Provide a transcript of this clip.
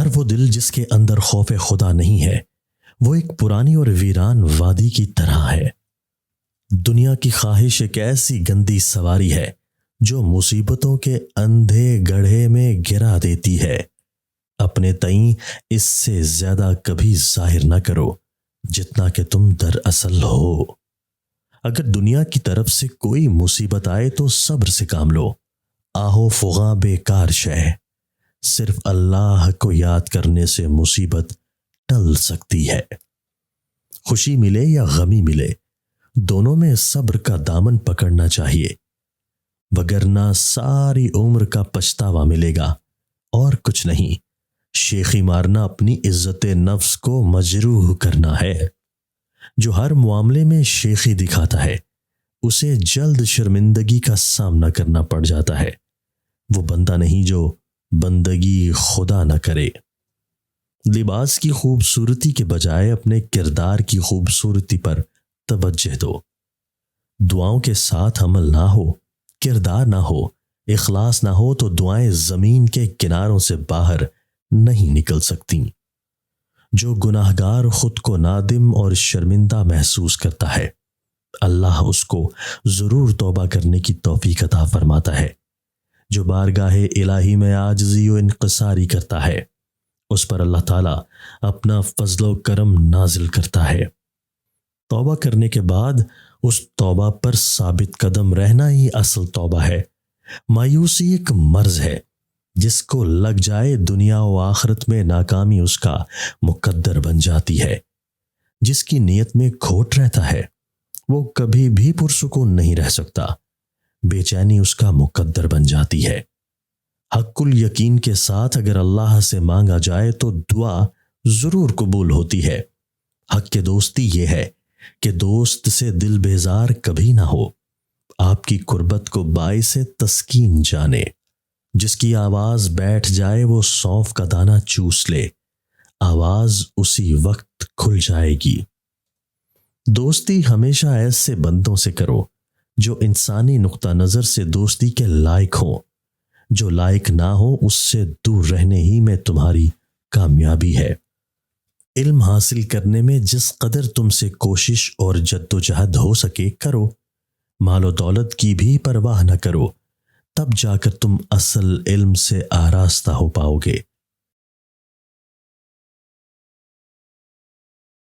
ہر وہ دل جس کے اندر خوف خدا نہیں ہے وہ ایک پرانی اور ویران وادی کی طرح ہے۔ دنیا کی خواہش ایک ایسی گندی سواری ہے جو مصیبتوں کے اندھے گڑھے میں گرا دیتی ہے۔ اپنے تئیں اس سے زیادہ کبھی ظاہر نہ کرو جتنا کہ تم دراصل ہو۔ اگر دنیا کی طرف سے کوئی مصیبت آئے تو صبر سے کام لو۔ آہو فغاں بیکار شے، صرف اللہ کو یاد کرنے سے مصیبت ٹل سکتی ہے۔ خوشی ملے یا غمی ملے، دونوں میں صبر کا دامن پکڑنا چاہیے، وگرنہ ساری عمر کا پچھتاوا ملے گا اور کچھ نہیں۔ شیخی مارنا اپنی عزت نفس کو مجروح کرنا ہے۔ جو ہر معاملے میں شیخی دکھاتا ہے اسے جلد شرمندگی کا سامنا کرنا پڑ جاتا ہے۔ وہ بندہ نہیں جو بندگی خدا نہ کرے۔ لباس کی خوبصورتی کے بجائے اپنے کردار کی خوبصورتی پر توجہ دو۔ دعاؤں کے ساتھ عمل نہ ہو، کردار نہ ہو، اخلاص نہ ہو تو دعائیں زمین کے کناروں سے باہر نہیں نکل سکتی۔ جو گناہگار خود کو نادم اور شرمندہ محسوس کرتا ہے اللہ اس کو ضرور توبہ کرنے کی توفیق عطا فرماتا ہے۔ جو بارگاہ الہی میں عاجزی و انکساری کرتا ہے اس پر اللہ تعالیٰ اپنا فضل و کرم نازل کرتا ہے۔ توبہ کرنے کے بعد اس توبہ پر ثابت قدم رہنا ہی اصل توبہ ہے۔ مایوسی ایک مرض ہے، جس کو لگ جائے دنیا و آخرت میں ناکامی اس کا مقدر بن جاتی ہے۔ جس کی نیت میں کھوٹ رہتا ہے وہ کبھی بھی پرسکون نہیں رہ سکتا، بے چینی اس کا مقدر بن جاتی ہے۔ حق الیقین کے ساتھ اگر اللہ سے مانگا جائے تو دعا ضرور قبول ہوتی ہے۔ حق کے دوستی یہ ہے کہ دوست سے دل بیزار کبھی نہ ہو، آپ کی قربت کو باعث تسکین جانے۔ جس کی آواز بیٹھ جائے وہ سونف کا دانہ چوس لے، آواز اسی وقت کھل جائے گی۔ دوستی ہمیشہ ایسے بندوں سے کرو جو انسانی نقطہ نظر سے دوستی کے لائق ہوں۔ جو لائق نہ ہو اس سے دور رہنے ہی میں تمہاری کامیابی ہے۔ علم حاصل کرنے میں جس قدر تم سے کوشش اور جد و جہد ہو سکے کرو، مال و دولت کی بھی پرواہ نہ کرو، تب جا کر تم اصل علم سے آراستہ ہو پاؤ گے۔